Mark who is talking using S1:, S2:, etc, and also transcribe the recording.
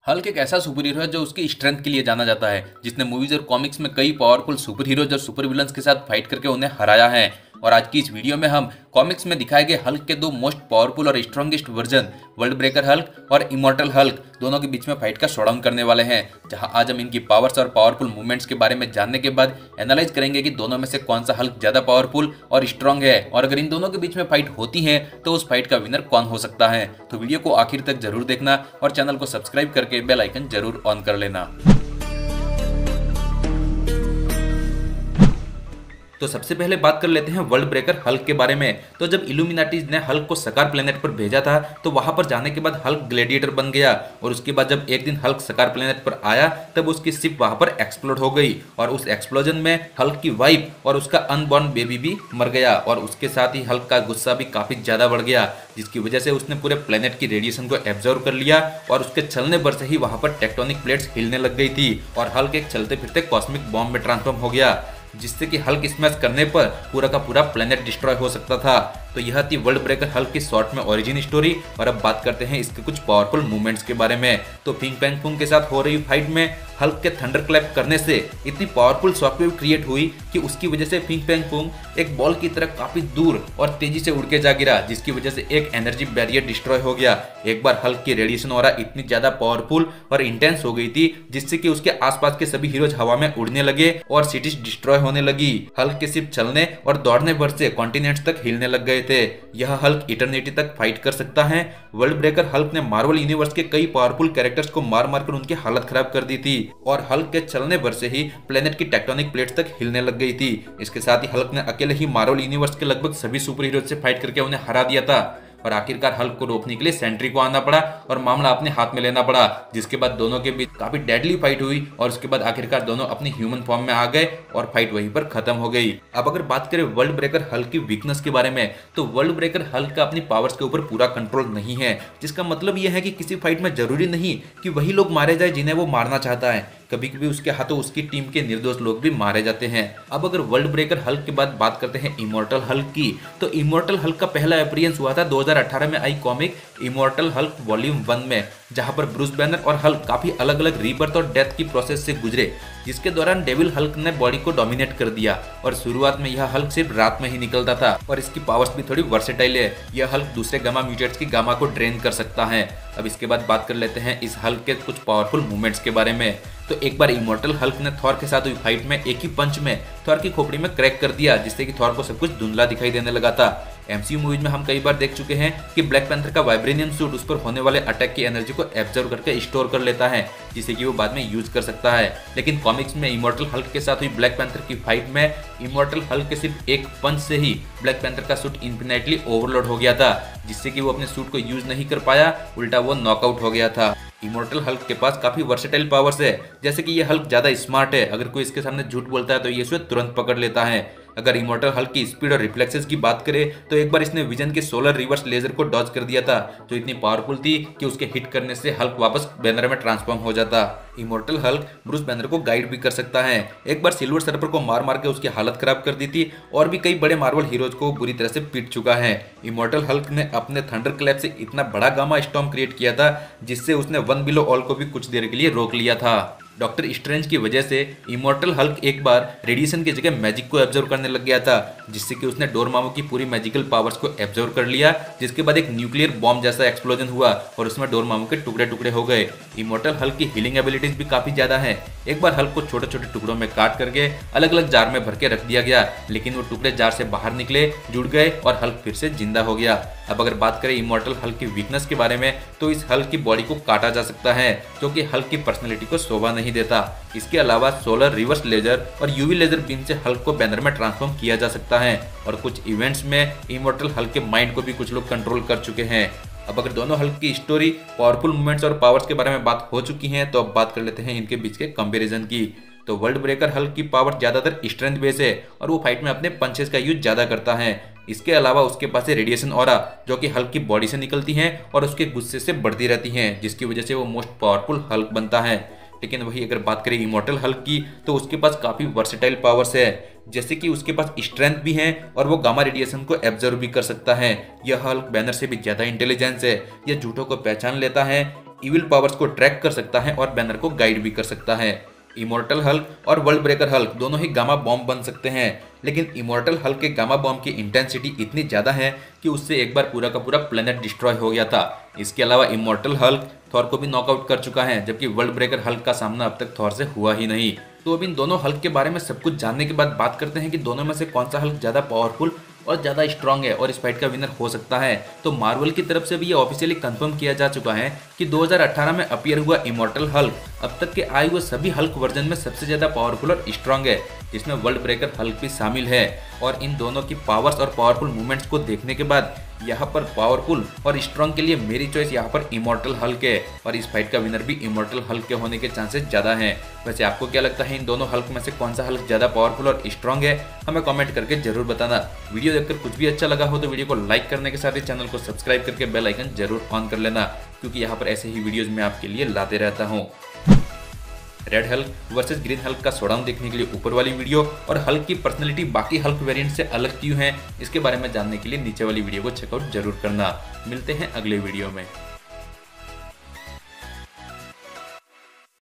S1: Hulk एक ऐसा super hero है जो उसकी स्ट्रेंथ के लिए जाना जाता है, जिसने मूवीज और कॉमिक्स में कई पावरफुल सुपर हीरोज और सुपर विलन्स के साथ फाइट करके उन्हें हराया है। और आज की इस वीडियो में हम कॉमिक्स में दिखाए गए हल्क के दो मोस्ट पावरफुल और strongest version world breaker Hulk और इमॉर्टल हल्क दोनों के बीच में फाइट का शोडाउन करने वाले हैं, जहां आज हम इनकी पावर्स और पावरफुल मूवमेंट्स के बारे में जानने के बाद एनालाइज करेंगे कि दोनों में से कौन सा हल्क ज्यादा पावरफुल और स्ट्रॉन्ग है, और अगर इन दोनों के बीच में फाइट होती है तो उस फाइट का विनर कौन हो सकता है। तो वीडियो को आखिर तक जरूर देखना और चैनल को सब्सक्राइब करके बेल आइकन जरूर ऑन कर लेना। तो सबसे पहले बात कर लेते हैं वर्ल्ड ब्रेकर हल्क के बारे में। तो जब इल्यूमिनाटीज ने हल्क को सकार प्लेनेट पर भेजा था तो वहां पर जाने के बाद हल्क ग्लेडिएटर बन गया, और उसके बाद जब एक दिन हल्क सकार प्लेनेट पर आया तब उसकी शिप वहां पर एक्सप्लोड हो गई, और उस एक्सप्लोजन में हल्क की वाइफ और उसका अनबॉर्न बेबी भी मर गया, और उसके साथ ही हल्क का गुस्सा भी काफी ज्यादा बढ़ गया, जिसकी वजह से उसने पूरे प्लेनेट की रेडिएशन को एब्जॉर्व कर लिया, और उसके चलने भर से ही वहां पर टेक्टोनिक प्लेट्स हिलने लग गई थी, और हल्क एक चलते फिरते कॉस्मिक बॉम्ब में ट्रांसफॉर्म हो गया, जिससे कि हल्क स्मैश करने पर पूरा का पूरा प्लेनेट डिस्ट्रॉय हो सकता था। तो यह थी वर्ल्ड ब्रेकर हल्क की शॉर्ट में ओरिजिन स्टोरी। और अब बात करते हैं इसके कुछ पावरफुल मूवमेंट्स के बारे में। तो फिंग फैंग फूंग के साथ हो रही फाइट में हल्क के थंडर क्लैप करने से इतनी पावरफुल शॉकवेव क्रिएट हुई कि उसकी वजह से फिंग फैंग फूंग एक बॉल की तरह काफी दूर और तेजी से उड़ के जा गिरा, जिसकी वजह से एक एनर्जी बैरियर डिस्ट्रॉय हो गया। एक बार हल्क की रेडिएशन ऑरा इतनी ज्यादा पावरफुल और इंटेंस हो गई थी जिससे कि उसके आसपास के सभी हीरोज हवा में उड़ने लगे और सिटीज डिस्ट्रॉय होने लगी। हल्क के सिर्फ चलने और दौड़ने भर से कॉन्टिनेंट्स तक हिलने लग गए थे। यह हल्क इटर्निटी तक फाइट कर सकता है। वर्ल्ड ब्रेकर हल्क ने मार्वल यूनिवर्स के कई पावरफुल कैरेक्टर्स को मार मार कर उनकी हालत खराब कर दी थी, और हल्क के चलने भर से ही प्लेनेट की टेक्टोनिक प्लेट्स तक हिलने लग गई थी। इसके साथ ही हल्क ने अकेले ही मार्वल यूनिवर्स के लगभग सभी सुपर हीरो से फाइट करके उन्हें हरा दिया था, और आखिरकार हल्क को रोकने के लिए सेंट्री को आना पड़ा और मामला अपने हाथ में लेना पड़ा, जिसके बाद दोनों के बीच काफी डेडली फाइट हुई, और उसके बाद आखिरकार दोनों अपनी ह्यूमन फॉर्म में आ गए और फाइट वहीं पर खत्म हो गई। अब अगर बात करें वर्ल्ड ब्रेकर हल्क की वीकनेस के बारे में, तो वर्ल्ड ब्रेकर हल्क का अपनी पावर्स के ऊपर पूरा कंट्रोल नहीं है, जिसका मतलब यह है कि किसी फाइट में जरूरी नहीं कि वही लोग मारे जाए जिन्हें वो मारना चाहता है, कभी कभी उसके हाथों उसकी टीम के निर्दोष लोग भी मारे जाते हैं। अब अगर वर्ल्ड ब्रेकर हल्क के बाद बात करते हैं इमॉर्टल हल्क की, तो इमॉर्टल हल्क का पहला अपीयरेंस हुआ था 2018 में आई कॉमिक इमॉर्टल हल्क वॉल्यूम 1 में, जहां पर ब्रूस बैनर और हल्क काफी अलग अलग रीबर्थ और डेथ की प्रोसेस से गुजरे, जिसके दौरान डेविल हल्क ने बॉडी को डोमिनेट कर दिया, और शुरुआत में यह हल्क सिर्फ रात में ही निकलता था, और इसकी पावर्स भी थोड़ी वर्सेटाइल है। यह हल्क दूसरे गामा म्यूटेट्स की गामा को ड्रेन कर सकता है। अब इसके बाद बात कर लेते हैं इस हल्क के कुछ पावरफुल मूवमेंट्स के बारे में। तो एक बार इमॉर्टल हल्क ने थॉर के साथ हुई फाइट में एक ही पंच में थॉर की खोपड़ी में क्रैक कर दिया, जिससे कि थॉर को सब कुछ धुंधला दिखाई देने लगा था। एमसीयू मूवीज में हम कई बार देख चुके हैं कि ब्लैक पैंथर का वाइब्रेनियम सूट उस पर होने वाले अटैक की एनर्जी को एब्जॉर्व करके स्टोर कर लेता है, जिसे कि वो बाद में यूज कर सकता है। लेकिन कॉमिक्स में इमॉर्टल हल्क के साथ हुई ब्लैक पैंथर की फाइट में इमॉर्टल हल्क के सिर्फ एक पंच से ही ब्लैक पैंथर का सूट इन्फिनेटली ओवरलोड हो गया था, जिससे कि वो अपने सूट को यूज नहीं कर पाया, उल्टा वो नॉकआउट हो गया था। इमॉर्टल हल्क के पास काफी वर्सेटाइल पावर्स है, जैसे कि ये हल्क ज्यादा स्मार्ट है, अगर कोई इसके सामने झूठ बोलता है तो ये उसे तुरंत पकड़ लेता है। अगर इमॉर्टल हल्क की स्पीड और रिफ्लेक्सेस की बात करें तो एक बार इसने विजन के सोलर रिवर्स लेजर को डॉज कर दिया था, जो इतनी पावरफुल थी कि उसके हिट करने से हल्क वापस बैनर में ट्रांसफॉर्म हो जाता। इमॉर्टल हल्क ब्रूस बैनर को गाइड भी कर सकता है। एक बार सिल्वर सर्पर को मार मार के उसकी हालत खराब कर दी थी, और भी कई बड़े मार्वल हीरोज को बुरी तरह से पीट चुका है। इमॉर्टल हल्क ने अपने थंडर क्लैप से इतना बड़ा गामा स्टॉर्म क्रिएट किया था, जिससे उसने वन बिलो ऑल को भी कुछ देर के लिए रोक लिया था। डॉक्टर स्ट्रेंज की वजह से इमॉर्टल हल्क एक बार रेडिएशन की जगह मैजिक को एब्जॉर्व करने लग गया था, जिससे कि उसने डोरमामू की पूरी मैजिकल पावर्स को एब्जॉर्व कर लिया, जिसके बाद एक न्यूक्लियर बॉम्ब जैसा एक्सप्लोजन हुआ और उसमें डोरमामू के टुकड़े टुकड़े हो गए। इमॉर्टल हल्क की हीलिंग एबिलिटीज भी काफी ज्यादा है। एक बार हल्क को छोटे छोटे टुकड़ों में काट करके अलग अलग जार में भर के रख दिया गया, लेकिन वो टुकड़े जार से बाहर निकले, जुड़ गए और हल्क फिर से जिंदा हो गया। अब अगर बात करें इमॉर्टल हल्क की वीकनेस के बारे में, तो इस हल्क की बॉडी को काटा जा सकता है, जो कि हल्क की पर्सनैलिटी को शोभा नहीं देता। इसके अलावा सोलर रिवर्स लेजर और यूवी लेजर बीम से हल्क को बैनर में ट्रांसफॉर्म किया जा सकता है, और कुछ इवेंट्स में इमॉर्टल हल्क के माइंड को भी कुछ लोग कंट्रोल कर चुके हैं। अब अगर दोनों हल्क की स्टोरी, पावरफुल मूवमेंट्स और पावर्स के बारे में बात हो चुकी है, तो अब बात कर लेते हैं इनके बीच के कंपैरिजन की। तो वर्ल्ड ब्रेकर हल्क की पावर ज्यादातर स्ट्रेंथ बेस है, और वो फाइट में अपने पंचेस का यूज ज्यादा करता है। इसके अलावा उसके पास है रेडिएशन ऑरा, जो कि हल्क की बॉडी से निकलती है और उसके गुस्से से बढ़ती रहती है, जिसकी वजह से वो मोस्ट पावरफुल हल्क बनता है। लेकिन वही अगर बात करें इमॉर्टल हल्क की, तो उसके पास काफी वर्सेटाइल पावर्स है, जैसे कि उसके पास स्ट्रेंथ भी है और वो गामा रेडिएशन को एब्जॉर्ब भी कर सकता है। यह हल्क बैनर से भी ज्यादा इंटेलिजेंस है, यह झूठों को पहचान लेता है, इविल पावर्स को ट्रैक कर सकता है और बैनर को गाइड भी कर सकता है। इमॉर्टल हल्क और वर्ल्ड ब्रेकर हल्क दोनों ही गामा बॉम्ब बन सकते हैं, लेकिन इमॉर्टल हल्क के गामा बॉम्ब की इंटेंसिटी इतनी ज़्यादा है कि उससे एक बार पूरा का पूरा प्लेनेट डिस्ट्रॉय हो गया था। इसके अलावा इमॉर्टल हल्क थॉर को भी नॉकआउट कर चुका है, जबकि वर्ल्ड ब्रेकर हल्क का सामना अब तक थॉर से हुआ ही नहीं। तो अब इन दोनों हल्क के बारे में सब कुछ जानने के बाद बात करते हैं कि दोनों में से कौन सा हल्क ज़्यादा पावरफुल और ज़्यादा स्ट्रांग है और इस फाइट का विनर हो सकता है। तो मार्वल की तरफ से भी ये ऑफिशियली कंफर्म किया जा चुका है कि 2018 में अपीयर हुआ इमॉर्टल हल्क अब तक के आए हुए सभी हल्क वर्जन में सबसे ज़्यादा पावरफुल और स्ट्रांग है, जिसमें वर्ल्ड ब्रेकर हल्क भी शामिल है। और इन दोनों की पावर्स और पावरफुल मूवमेंट्स को देखने के बाद यहाँ पर पावरफुल और स्ट्रांग के लिए मेरी चॉइस यहाँ पर इमॉर्टल हल्क है और इस फाइट का विनर भी इमॉर्टल हल्क के होने के चांसेस ज़्यादा हैं। वैसे आपको क्या लगता है इन दोनों हल्क में से कौन सा हल्क ज़्यादा पावरफुल और स्ट्रांग है, हमें कमेंट करके जरूर बताना। वीडियो देखकर कुछ भी अच्छा लगा हो तो वीडियो को लाइक करने के साथ ही चैनल को सब्सक्राइब करके बेल आइकन जरूर ऑन कर लेना, क्योंकि यहाँ पर ऐसे ही वीडियोज़ मैं आपके लिए लाते रहता हूँ। Red Hulk versus green Hulk का शोडाउन देखने के लिए ऊपर वाली वीडियो और हल्क की पर्सनैलिटी बाकी हल्क वेरिएंट से अलग क्यों है, इसके बारे में जानने के लिए नीचे वाली वीडियो को चेकआउट जरूर करना। मिलते हैं अगले वीडियो में।